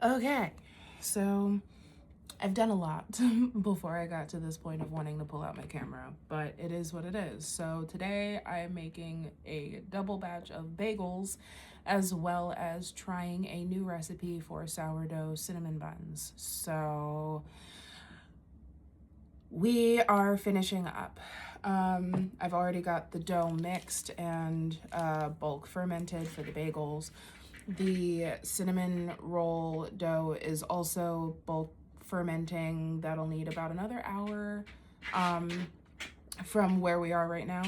Okay, so I've done a lot before I got to this point of wanting to pull out my camera, but it is what it is. So today I am making a double batch of bagels as well as trying a new recipe for sourdough cinnamon buns. So we are finishing up. I've already got the dough mixed and bulk fermented for the bagels. The cinnamon roll dough is also bulk fermenting. That'll need about another hour from where we are right now.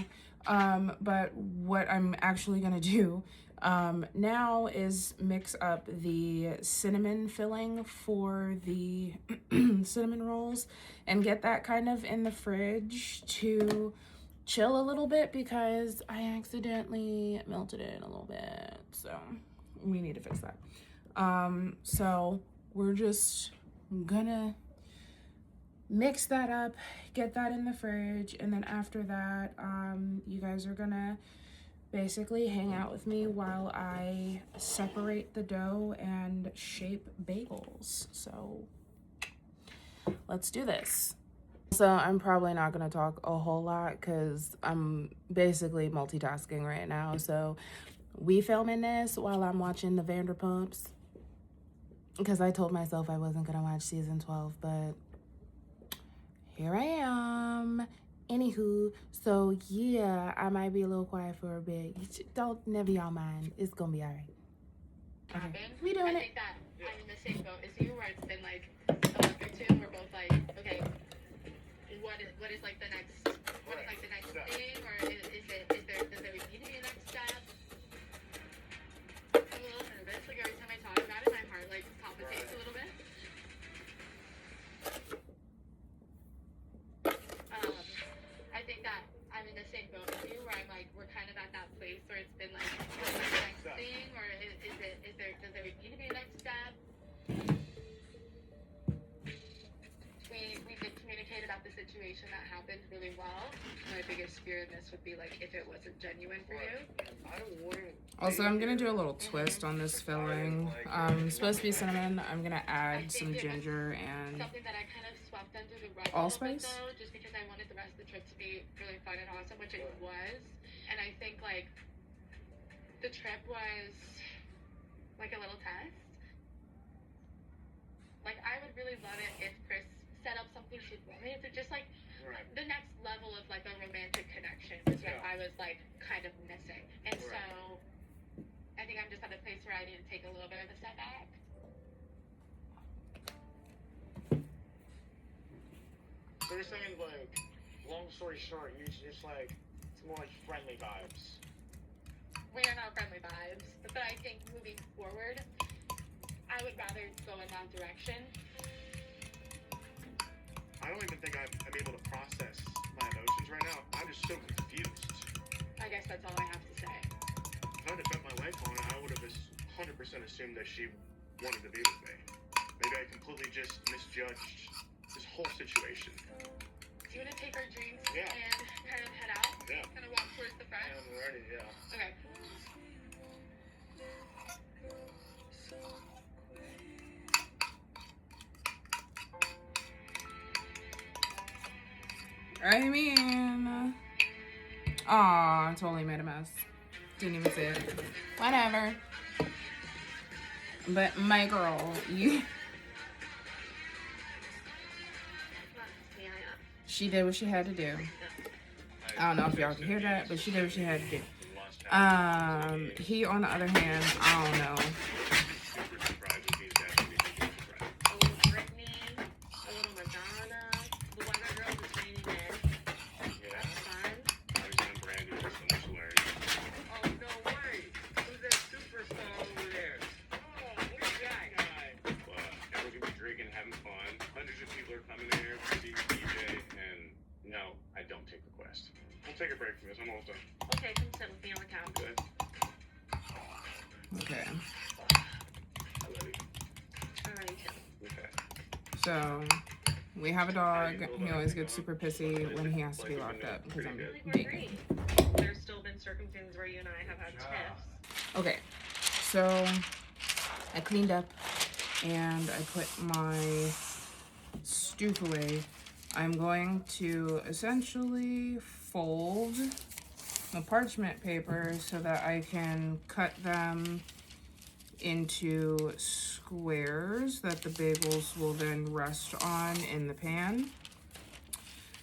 But what I'm actually gonna do now is mix up the cinnamon filling for the cinnamon rolls and get that kind of in the fridge to chill a little bit because I accidentally melted it a little bit. So we need to fix that. So we're just gonna mix that up, get that in the fridge, and then after that, you guys are gonna basically hang out with me while I separate the dough and shape bagels. So let's do this. So I'm probably not gonna talk a whole lot because I'm basically multitasking right now. So we filming this while I'm watching the Vanderpumps because I told myself I wasn't gonna watch season 12, but here I am. Anywho, so yeah, I might be a little quiet for a bit. Don't never y'all mind. It's gonna be all right. Okay, we doing it. I think that I'm in the same boat as you, where it's been like a month or two. We're both like, okay, what is like the next thing, or does there need to be a next step? I'm a little nervous. Like every time I talk about it, my heart like palpitates a little bit. I think that I'm in the same boat as you, where I'm like, we're kind of at that place where it's been like, what's the next thing, or does there need to be a next step? We did communicate about the situation that happened really well. My biggest fear in this would be like if it wasn't genuine for you. Also, I'm gonna do a little twist on this filling. It's supposed to be cinnamon. I'm gonna add some ginger and something that I kind of swept under the rug allspice. Though, just because I wanted the rest of the trip to be really fun and awesome, which it was. And I think like the trip was like a little test. Like I would really love it if Chris set up something she'd wanted to just like the next level of like a romantic connection was what I was like kind of missing. And so I think I'm just at a place where I need to take a little bit of a step back. So you're saying, like, long story short, you're just like, it's more like friendly vibes. We are not friendly vibes, but I think moving forward, I would rather go in that direction. I don't even think I'm able to process my emotions right now. I'm just so confused. I guess that's all I have to say. If I had to bet my life on it, I would have 100% assumed that she wanted to be with me. Maybe I completely just misjudged this whole situation. Do you want to take our drinks and kind of head out? Yeah. Kind of walk towards the front? I'm ready, yeah. Okay. I mean, aw, totally made a mess. Didn't even see it. Whatever. But my girl, she did what she had to do. I don't know if y'all can hear that, but she did what she had to do. He, on the other hand, I don't know. Take a break from this. I'm almost done. Okay, come sit with me on the couch. Good. Okay. I love you. I love you too. Okay. So, we have a dog. He always gets super pissy when he has to be locked up because I'm dating. There's still been circumstances where you and I have had tiffs. Okay, so I cleaned up and I put my stoof away, I'm going to essentially fold the parchment paper so that I can cut them into squares that the bagels will then rest on in the pan,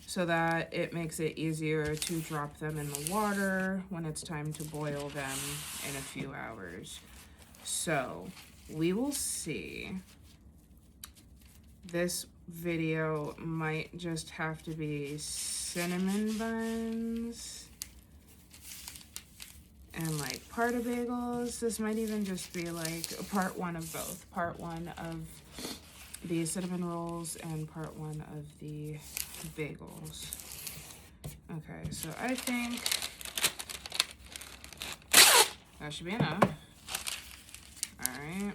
so that it makes it easier to drop them in the water when it's time to boil them in a few hours. So we will see. This video might just have to be cinnamon buns and like part of bagels. This might even just be like a part one of both. Part one of the cinnamon rolls and part one of the bagels. Okay, so I think that should be enough. All right.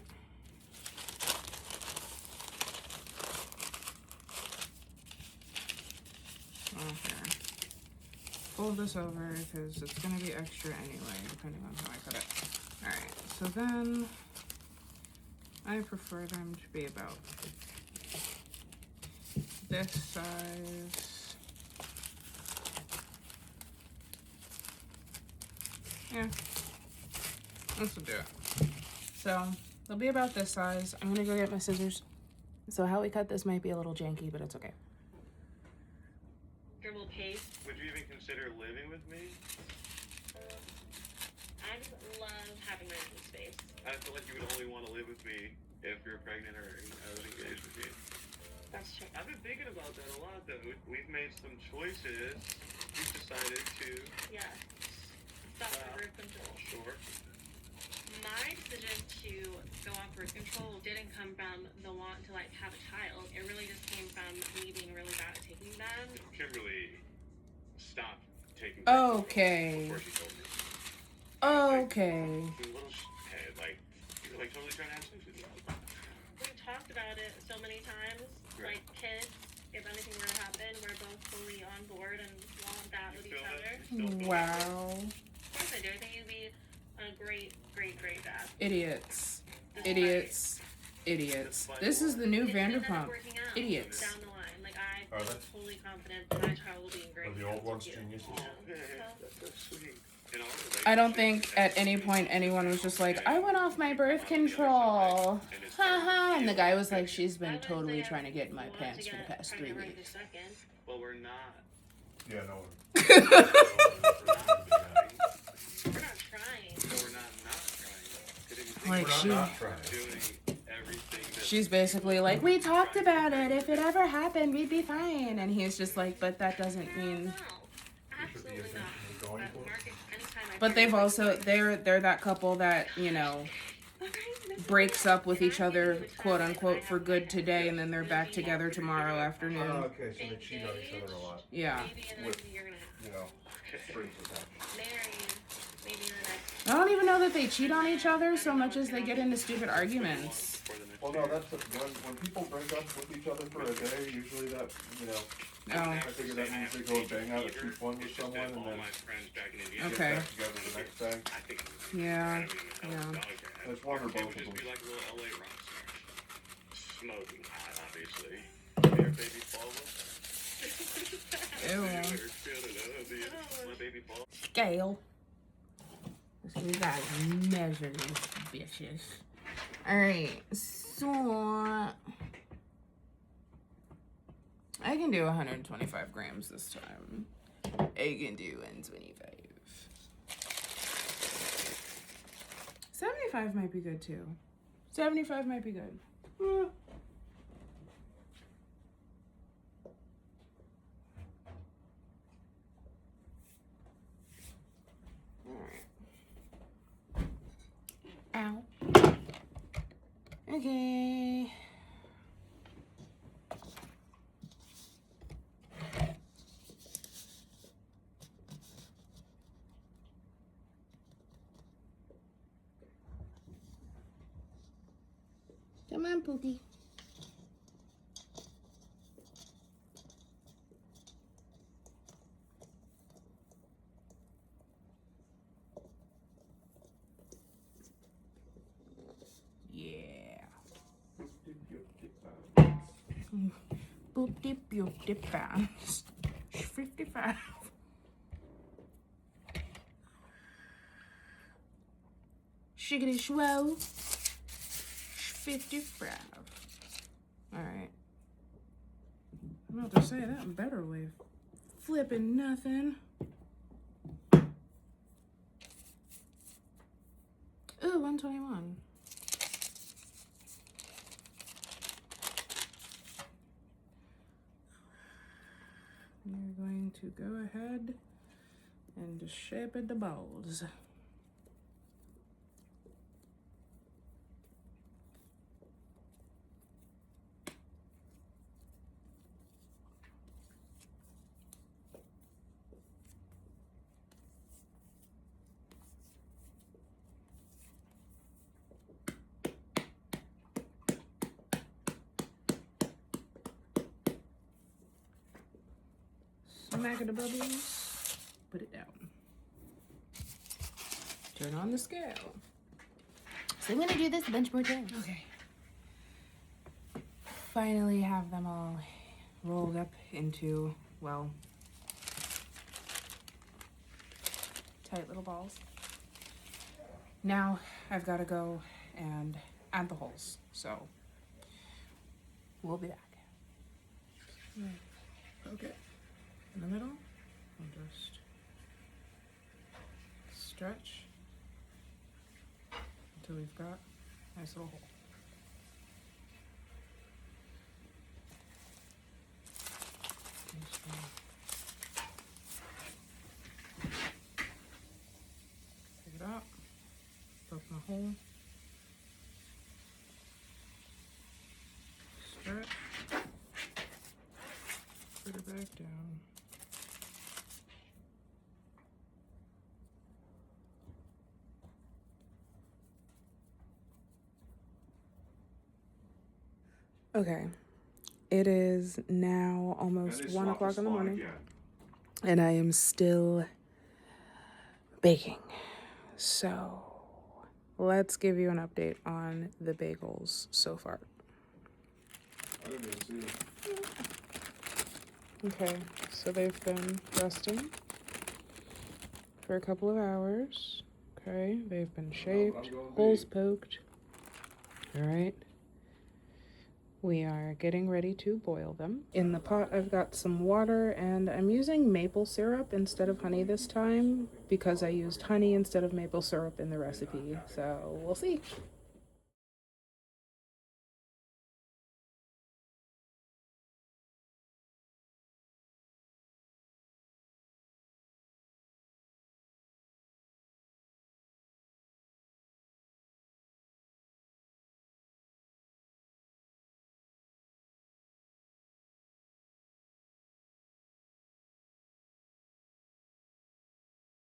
Okay. Fold this over because it's gonna be extra anyway, depending on how I cut it. All right, so then I prefer them to be about this size. Yeah, this will do it. So they'll be about this size. I'm gonna go get my scissors. So how we cut this might be a little janky, but it's okay. Dribble paste. Would you even consider living with me? I just love having my own space. I feel like you would only want to live with me if you're pregnant or engaged with me. That's true. I've been thinking about that a lot, though. We've made some choices. We've decided to. Yeah. Stop birth control. Sure. My decision to go off birth control didn't come from the want to like have a child. It really just came from me being really bad at taking them. Kimberly stopped taking. Okay. Before she told me. Okay. Like, you're like totally trying to have sex with me. We've talked about it so many times. Right. Like kids, if anything were to happen, we're both fully on board and want that with each other. Wow. Of course I do. I think you'd be a great dad. Idiots. Idiots. Idiots. This is the new It could end up Vanderpump. working out Idiots. Down the line. Like I Are feel they? totally confident that my child will be in great Are the hands old ones with you. geniuses? That's so sweet. I don't think at any point anyone was just like, I went off my birth control. Haha. And the guy was like, she's been totally trying to get in my pants for the past 3 weeks. Well, we're not. Yeah, no. We're not trying. So we're not trying. Like We're she, not trying. Doing everything that she's basically like, we talked about it. If it ever happened, we'd be fine. And he's just like, but that doesn't mean. No, absolutely not. Going for. But they've also they're that couple that, you know, breaks up with each other, quote unquote, for good today, and then they're back together tomorrow afternoon. Oh, okay, so they cheat on each other a lot. Yeah. With, you know, strings attached. I don't even know that they cheat on each other so much as they get into stupid arguments. Well, no, that's when people break up with each other for a day. Usually that, you know. Oh. I figure that means they go bang out at 2:20 with someone and then Okay. get back together the next day. Yeah. Yeah. It's one or both of them. Just be like a little LA rock star. Smoking hot, obviously. Your baby father. Ew. My baby father. Scale. We gotta measure these bitches. Alright, so I can do 125 grams this time. I can do 125. 75 might be good too. 75 might be good. Ow. Okay. Come on, Pookie. Yeah. Poopty poopty pants. 55. Shiggity shwo. 55. Alright. I'm about to say that in better way. Flipping nothing. Ooh, 121. We're going to go ahead and just shape it the balls. Smack of the bubbles, put it down. Turn on the scale. So I'm gonna do this a bunch more times. Okay. Finally have them all rolled up into, well, tight little balls. Now I've got to go and add the holes. So we'll be back. Okay. In the middle, we'll just stretch until we've got a nice little hole. Just pick it up, open the hole, stretch, put it back down. Okay, it is now almost 1 o'clock in the morning, and I am still baking. So let's give you an update on the bagels so far. I didn't even see it. Okay, so they've been resting for a couple of hours. Okay, they've been shaped, holes poked. All right. We are getting ready to boil them. In the pot, I've got some water, and I'm using maple syrup instead of honey this time because I used honey instead of maple syrup in the recipe. So we'll see.